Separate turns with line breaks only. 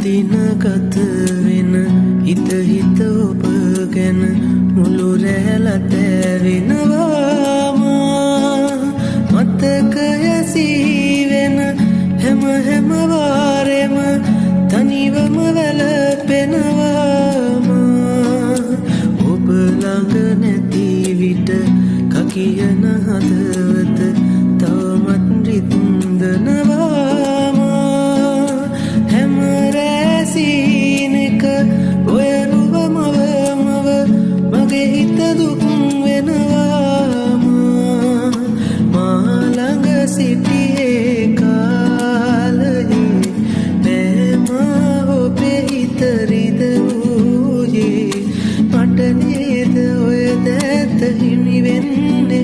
දිනගත වෙන හිත හිත ඔබ ගැන මුළු රැළට වෙනවාම මතකය සීවෙන හැම වාරෙම තනිවම වැළපෙනවාම ඔබ ළඟ නැති විට කකියන හදවත තවමත් රිද්දනවාම හැම රැසීනක ඔය රුවමවමව මගේ හිත දුක් වෙනවාම මා ළඟ සිටියේ කාලයේ මෑම ඔබේ හිත රිදවූයේ මට නේද ඔය දැත හිමි වෙන්නේ